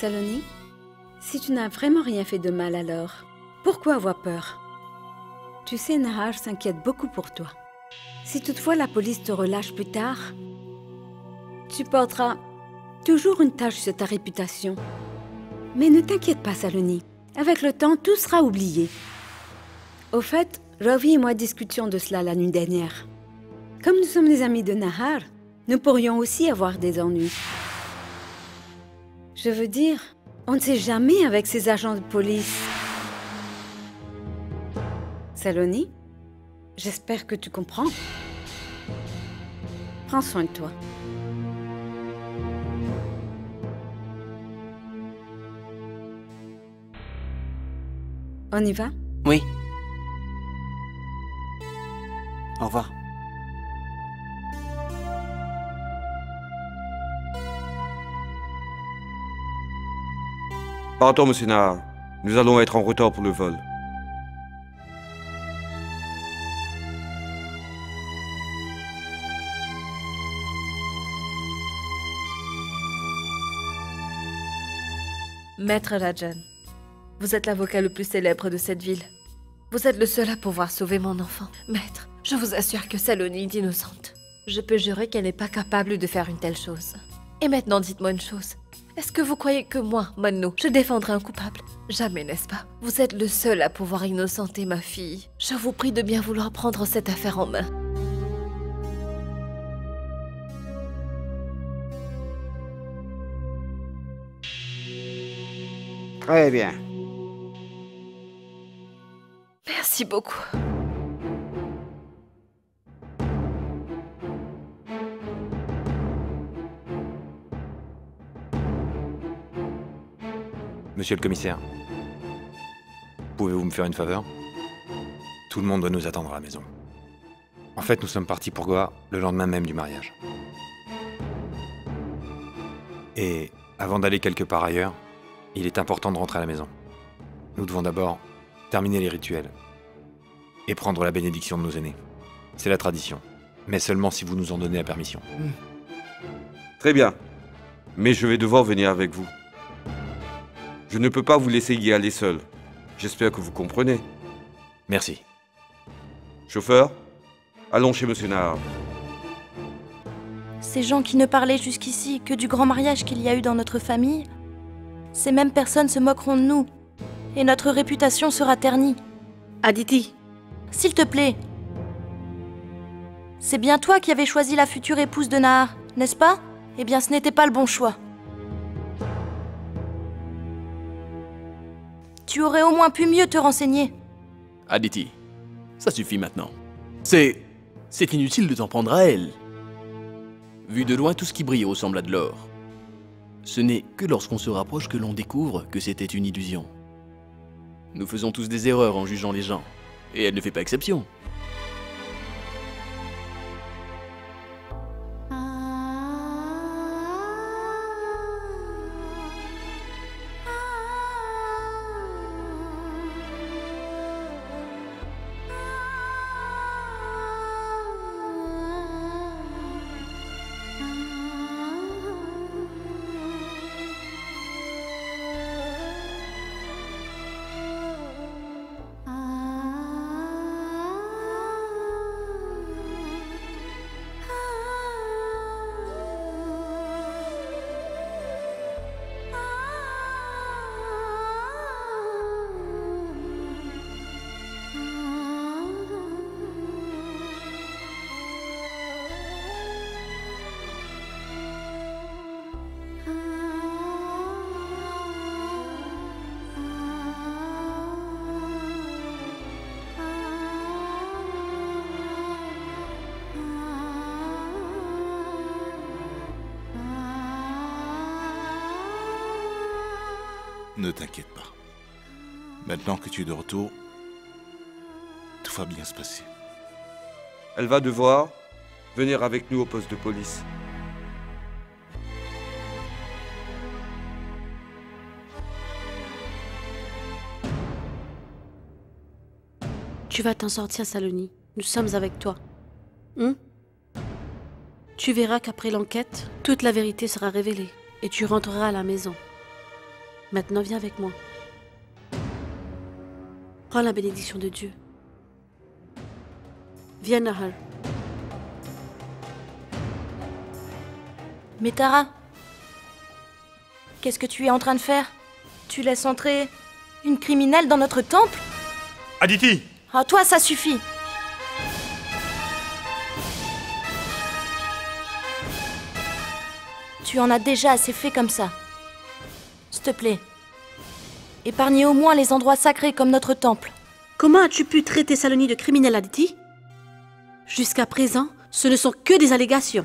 Saloni, si tu n'as vraiment rien fait de mal alors, pourquoi avoir peur? Tu sais, Nahar s'inquiète beaucoup pour toi. Si toutefois la police te relâche plus tard, tu porteras toujours une tâche sur ta réputation. Mais ne t'inquiète pas, Saloni. Avec le temps, tout sera oublié. Au fait, Ravi et moi discutions de cela la nuit dernière. Comme nous sommes des amis de Nahar, nous pourrions aussi avoir des ennuis. Je veux dire, on ne sait jamais avec ces agents de police. Saloni, j'espère que tu comprends. Prends soin de toi. On y va? Oui. Au revoir. Pardon, monsieur Nahar. Nous allons être en retard pour le vol. Maître Rajan, vous êtes l'avocat le plus célèbre de cette ville. Vous êtes le seul à pouvoir sauver mon enfant. Maître, je vous assure que Saloni est innocente. Je peux jurer qu'elle n'est pas capable de faire une telle chose. Et maintenant, dites-moi une chose. Est-ce que vous croyez que moi, Manno, je défendrai un coupable? Jamais, n'est-ce pas? Vous êtes le seul à pouvoir innocenter ma fille. Je vous prie de bien vouloir prendre cette affaire en main. Très bien. Merci beaucoup. Monsieur le commissaire, pouvez-vous me faire une faveur? Tout le monde doit nous attendre à la maison. En fait, nous sommes partis pour Goa le lendemain même du mariage. Et avant d'aller quelque part ailleurs, il est important de rentrer à la maison. Nous devons d'abord terminer les rituels et prendre la bénédiction de nos aînés. C'est la tradition, mais seulement si vous nous en donnez la permission. Très bien. Mais je vais devoir venir avec vous. Je ne peux pas vous laisser y aller seul. J'espère que vous comprenez. Merci. Chauffeur, allons chez monsieur Nahar. Ces gens qui ne parlaient jusqu'ici que du grand mariage qu'il y a eu dans notre famille, ces mêmes personnes se moqueront de nous, et notre réputation sera ternie. Aditi, S'il te plaît. C'est bien toi qui avais choisi la future épouse de Nahar, n'est-ce pas? Eh bien, ce n'était pas le bon choix. Tu aurais au moins pu mieux te renseigner. Aditi, ça suffit maintenant. C'est inutile de t'en prendre à elle. Vu de loin, tout ce qui brille ressemble à de l'or. Ce n'est que lorsqu'on se rapproche que l'on découvre que c'était une illusion. Nous faisons tous des erreurs en jugeant les gens, et elle ne fait pas exception. Ne t'inquiète pas. Maintenant que tu es de retour, tout va bien se passer. Elle va devoir venir avec nous au poste de police. tu vas t'en sortir, Saloni. Nous sommes avec toi. Tu verras qu'après l'enquête, toute la vérité sera révélée et tu rentreras à la maison. Maintenant, viens avec moi. Prends la bénédiction de Dieu. Viens, Nahar. Mais Tara, qu'est-ce que tu es en train de faire? Tu laisses entrer une criminelle dans notre temple? Aditi! Ah, toi, ça suffit. Tu en as déjà assez fait comme ça. S'il te plaît, épargnez au moins les endroits sacrés comme notre temple. Comment as-tu pu traiter Saloni de criminel, Aditi? Jusqu'à présent, ce ne sont que des allégations.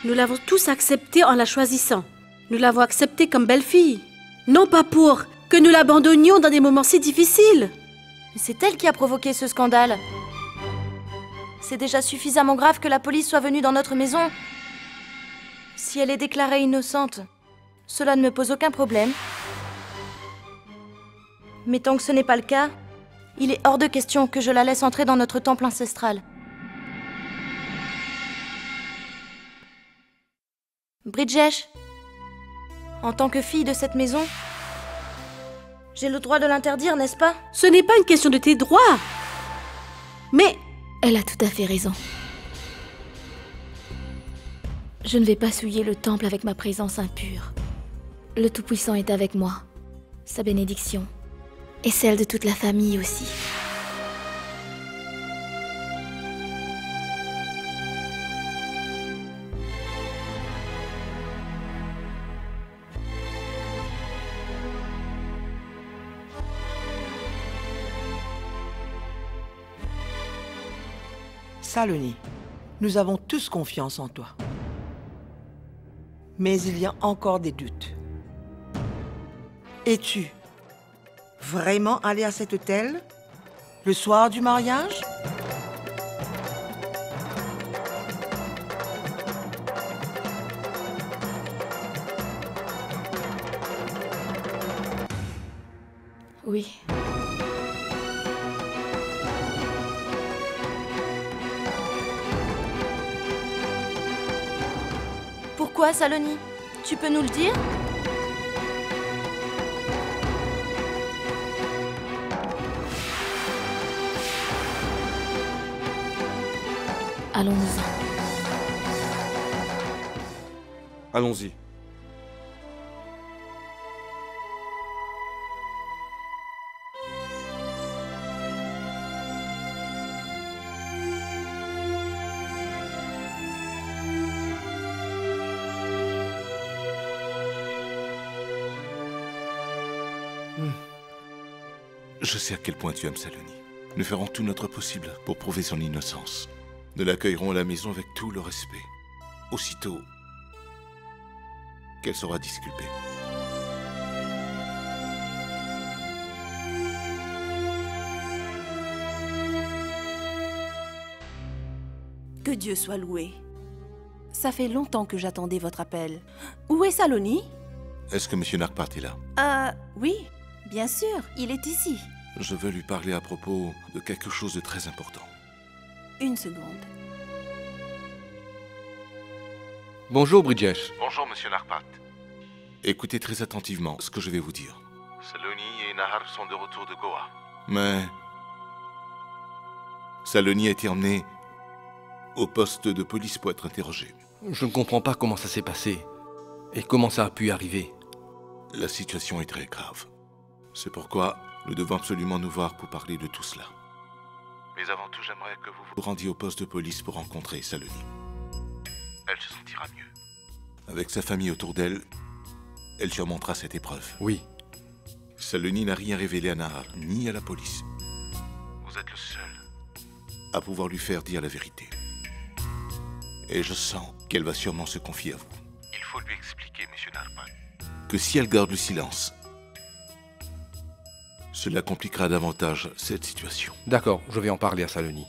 Nous l'avons tous acceptée en la choisissant. Nous l'avons acceptée comme belle-fille. Non pas pour que nous l'abandonnions dans des moments si difficiles. C'est elle qui a provoqué ce scandale. C'est déjà suffisamment grave que la police soit venue dans notre maison. Si elle est déclarée innocente, cela ne me pose aucun problème. Mais tant que ce n'est pas le cas, il est hors de question que je la laisse entrer dans notre temple ancestral. Bridgesh, en tant que fille de cette maison, j'ai le droit de l'interdire, n'est-ce pas? Ce n'est pas une question de tes droits. Mais Elle a tout à fait raison. Je ne vais pas souiller le temple avec ma présence impure. Le Tout-Puissant est avec moi. Sa bénédiction. Et celle de toute la famille aussi. Saloni, nous avons tous confiance en toi. Mais il y a encore des doutes. Es-tu vraiment allé à cet hôtel le soir du mariage? Oui. Pourquoi, Saloni? Tu peux nous le dire? Allons-nous-en. Allons-y. Je sais à quel point tu aimes Saloni. Nous ferons tout notre possible pour prouver son innocence. Nous l'accueillerons à la maison avec tout le respect. Aussitôt qu'elle sera disculpée. Que Dieu soit loué. Ça fait longtemps que j'attendais votre appel. Où est Saloni? Est-ce que M. Narpat est là? Oui, bien sûr, il est ici. Je veux lui parler à propos de quelque chose de très important. Une seconde. Bonjour, Bridgesh. Bonjour, M. Narpat. Écoutez très attentivement ce que je vais vous dire. Saloni et Nahar sont de retour de Goa. Mais Saloni a été emmenée au poste de police pour être interrogée. Je ne comprends pas comment ça s'est passé et comment ça a pu arriver. La situation est très grave. C'est pourquoi nous devons absolument nous voir pour parler de tout cela. Mais avant tout, j'aimerais que vous vous rendiez au poste de police pour rencontrer Saloni. Elle se sentira mieux. Avec sa famille autour d'elle, elle surmontera cette épreuve. Oui. Saloni n'a rien révélé à Nahar, ni à la police. Vous êtes le seul à pouvoir lui faire dire la vérité. Et je sens qu'elle va sûrement se confier à vous. Il faut lui expliquer, M. Narpat, que si elle garde le silence, cela compliquera davantage cette situation. D'accord, je vais en parler à Saloni.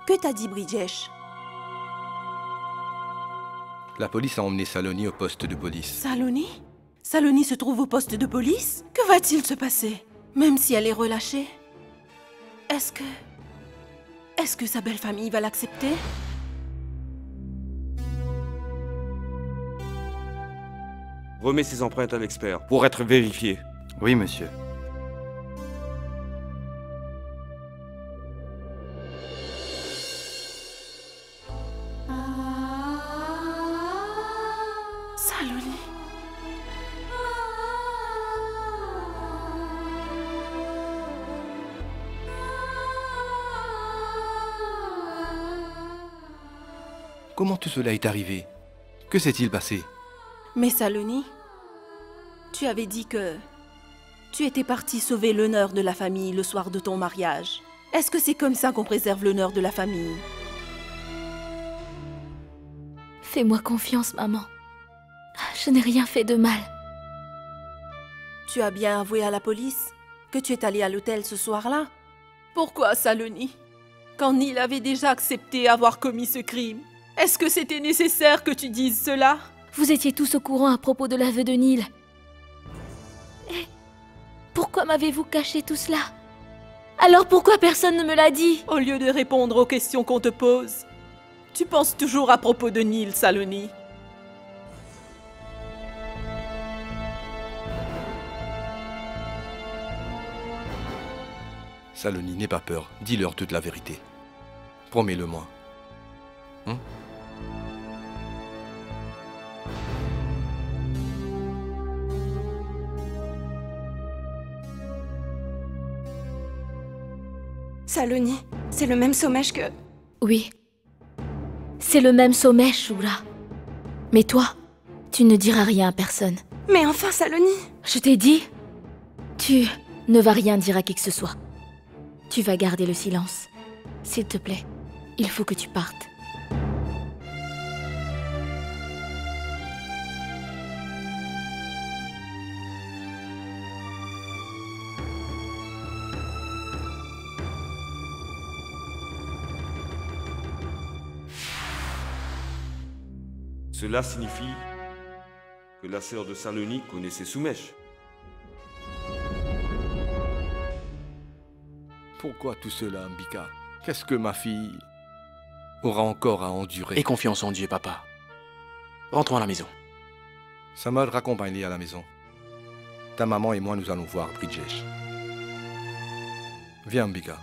Que t'a dit Bridgesh? La police a emmené Saloni au poste de police. Saloni? Saloni se trouve au poste de police? Que va-t-il se passer? Même si elle est relâchée? Est-ce que sa belle famille va l'accepter? remets ces empreintes à l'expert pour être vérifiées. Oui, monsieur. Saloni. Comment tout cela est arrivé? Que s'est-il passé? Mais Saloni, tu avais dit que tu étais parti sauver l'honneur de la famille le soir de ton mariage. Est-ce que c'est comme ça qu'on préserve l'honneur de la famille? Fais-moi confiance, maman. Je n'ai rien fait de mal. Tu as bien avoué à la police que tu es allé à l'hôtel ce soir-là? Pourquoi, Saloni? Quand Neil avait déjà accepté avoir commis ce crime, est-ce que c'était nécessaire que tu dises cela? Vous étiez tous au courant à propos de l'aveu de Neil. Et pourquoi m'avez-vous caché tout cela? Alors pourquoi personne ne me l'a dit? Au lieu de répondre aux questions qu'on te pose, tu penses toujours à propos de Neil, Saloni. Saloni, n'aie pas peur. Dis-leur toute la vérité. Promets-le-moi. Hein? Saloni, c'est le même Somesh que... Oui. C'est le même sommet, Shura. Mais toi, tu ne diras rien à personne. Mais enfin, Saloni! Je t'ai dit, tu ne vas rien dire à qui que ce soit. Tu vas garder le silence. S'il te plaît, il faut que tu partes. Cela signifie que la sœur de Saloni connaissait Somesh. Pourquoi tout cela, Ambika? Qu'est-ce que ma fille aura encore à endurer? Aie confiance en Dieu, papa. Rentrons à la maison. Samad, raccompagne-les à la maison. Ta maman et moi, nous allons voir Bridgesh. Viens, Ambika.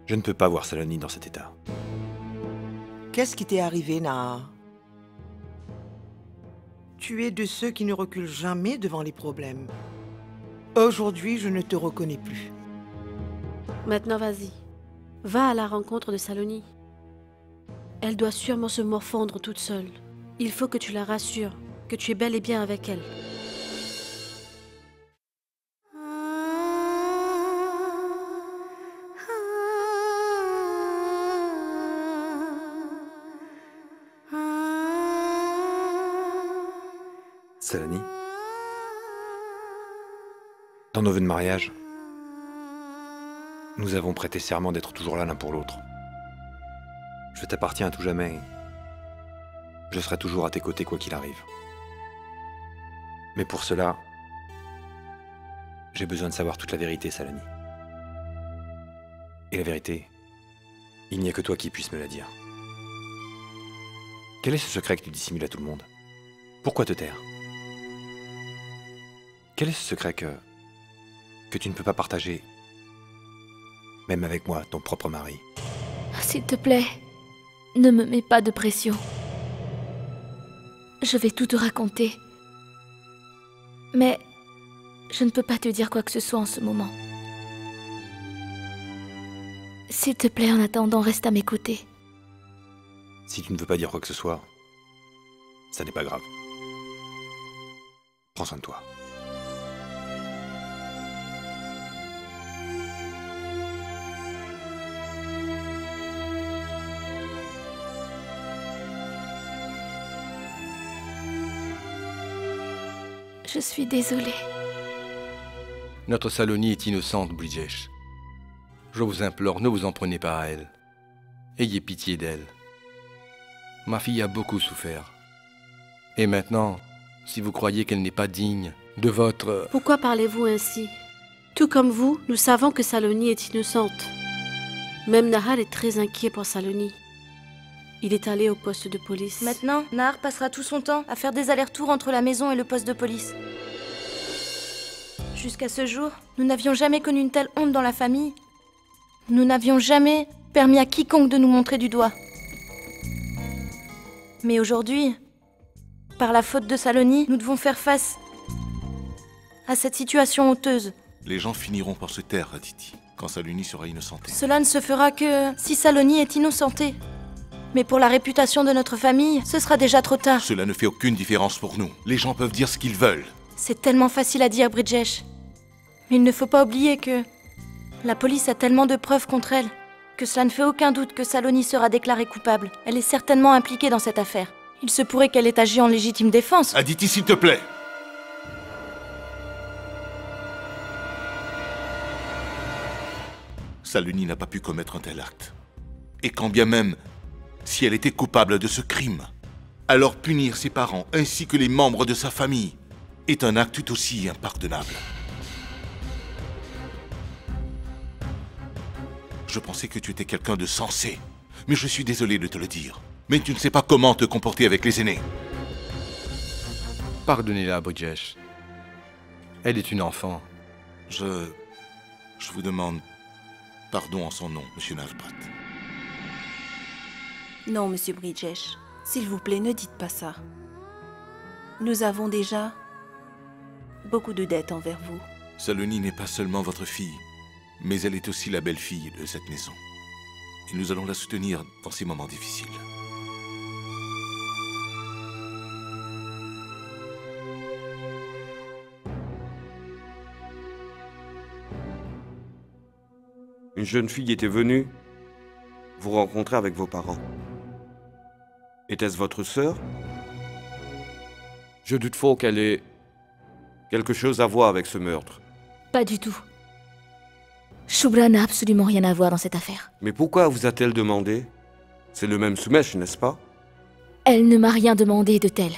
Je ne peux pas voir Saloni dans cet état. Qu'est-ce qui t'est arrivé, Nahar? Tu es de ceux qui ne reculent jamais devant les problèmes. Aujourd'hui, je ne te reconnais plus. Maintenant, vas-y. Va à la rencontre de Saloni. Elle doit sûrement se morfondre toute seule. Il faut que tu la rassures, que tu es bel et bien avec elle. Saloni, dans nos vœux de mariage, nous avons prêté serment d'être toujours là l'un pour l'autre. Je t'appartiens à tout jamais. Je serai toujours à tes côtés quoi qu'il arrive. Mais pour cela, j'ai besoin de savoir toute la vérité, Saloni. Et la vérité, il n'y a que toi qui puisse me la dire. Quel est ce secret que tu dissimules à tout le monde? Pourquoi te taire? Quel est ce secret que tu ne peux pas partager, même avec moi, ton propre mari? S'il te plaît, ne me mets pas de pression. Je vais tout te raconter. Mais je ne peux pas te dire quoi que ce soit en ce moment. S'il te plaît, en attendant, reste à mes côtés. Si tu ne veux pas dire quoi que ce soit, ça n'est pas grave. Prends soin de toi. Je suis désolée. Notre Saloni est innocente, Bridgesh. Je vous implore, ne vous en prenez pas à elle. Ayez pitié d'elle. Ma fille a beaucoup souffert. Et maintenant, Si vous croyez qu'elle n'est pas digne de votre... Pourquoi parlez-vous ainsi? Tout comme vous, nous savons que Saloni est innocente. Même Nahar est très inquiet pour Saloni. Il est allé au poste de police. Maintenant, Nahar passera tout son temps à faire des allers-retours entre la maison et le poste de police. Jusqu'à ce jour, nous n'avions jamais connu une telle honte dans la famille. Nous n'avions jamais permis à quiconque de nous montrer du doigt. Mais aujourd'hui, par la faute de Saloni, nous devons faire face à cette situation honteuse. Les gens finiront par se taire, Aditi, quand Saloni sera innocentée. Cela ne se fera que si Saloni est innocentée. Mais pour la réputation de notre famille, ce sera déjà trop tard. Cela ne fait aucune différence pour nous. Les gens peuvent dire ce qu'ils veulent. C'est tellement facile à dire, Bridgesh. Mais il ne faut pas oublier que la police a tellement de preuves contre elle que cela ne fait aucun doute que Saloni sera déclarée coupable. Elle est certainement impliquée dans cette affaire. Il se pourrait qu'elle ait agi en légitime défense. Aditi, s'il te plaît. Saloni n'a pas pu commettre un tel acte. Et quand bien même, si elle était coupable de ce crime, alors punir ses parents ainsi que les membres de sa famille est un acte tout aussi impardonnable. Je pensais que tu étais quelqu'un de sensé, mais je suis désolé de te le dire. Mais tu ne sais pas comment te comporter avec les aînés. Pardonnez-la, Bridgesh. Elle est une enfant. Je vous demande pardon en son nom, Monsieur Nalprat. Non, Monsieur Bridgesh. S'il vous plaît, ne dites pas ça. Nous avons déjà beaucoup de dettes envers vous. Saloni n'est pas seulement votre fille, mais elle est aussi la belle-fille de cette maison. Et nous allons la soutenir dans ces moments difficiles. Une jeune fille était venue vous rencontrer avec vos parents. Était-ce votre sœur? Je doute fort qu'elle ait quelque chose à voir avec ce meurtre. Pas du tout. Shubhra n'a absolument rien à voir dans cette affaire. Mais pourquoi vous a-t-elle demandé? C'est le même Sumesh, n'est-ce pas? Elle ne m'a rien demandé de tel.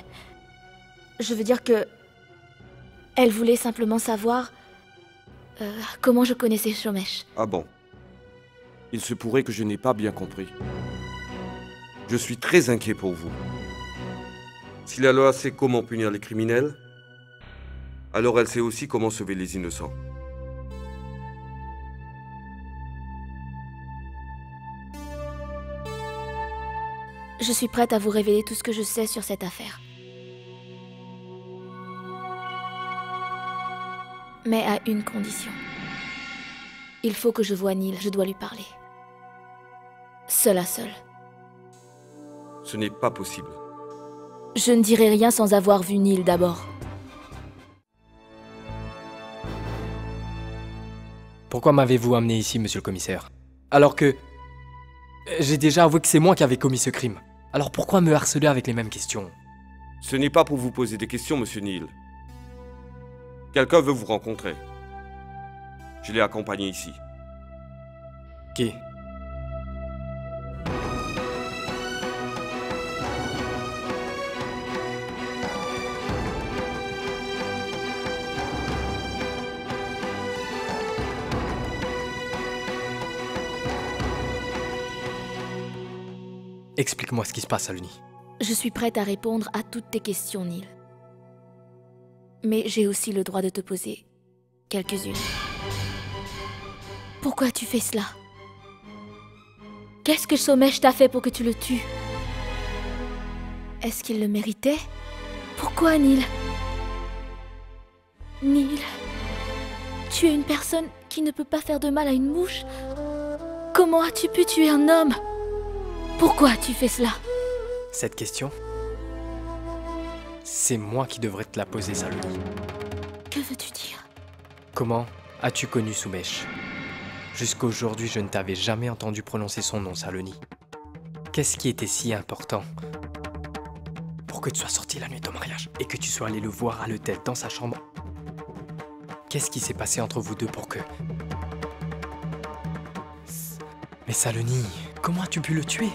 Je veux dire que... Elle voulait simplement savoir... comment je connaissais Shomesh. Ah bon? Il se pourrait que je n'ai pas bien compris. Je suis très inquiet pour vous. Si la loi sait comment punir les criminels, alors elle sait aussi comment sauver les innocents. Je suis prête à vous révéler tout ce que je sais sur cette affaire. Mais à une condition. Il faut que je voie Neil, je dois lui parler. Seul à seul. Ce n'est pas possible. Je ne dirai rien sans avoir vu Neil d'abord. Pourquoi m'avez-vous amené ici, monsieur le commissaire? Alors que... J'ai déjà avoué que c'est moi qui avais commis ce crime. Alors pourquoi me harceler avec les mêmes questions? Ce n'est pas pour vous poser des questions, monsieur Neil. Quelqu'un veut vous rencontrer. Je l'ai accompagné ici. Qui? Explique-moi ce qui se passe, Saloni. Je suis prête à répondre à toutes tes questions, Neil. Mais j'ai aussi le droit de te poser quelques-unes. Pourquoi tu fais cela? Qu'est-ce que Shomesh t'a fait pour que tu le tues? Est-ce qu'il le méritait? Pourquoi, Neil? Neil, tu es une personne qui ne peut pas faire de mal à une mouche. Comment as-tu pu tuer un homme? Pourquoi tu fais cela? Cette question, c'est moi qui devrais te la poser, Saloni. Que veux-tu dire? Comment as-tu connu Sumesh? Jusqu'à aujourd'hui, je ne t'avais jamais entendu prononcer son nom, Saloni. Qu'est-ce qui était si important pour que tu sois sorti la nuit de ton mariage et que tu sois allé le voir à l'hôtel dans sa chambre? Qu'est-ce qui s'est passé entre vous deux pour que... Mais Saloni, comment as-tu pu le tuer?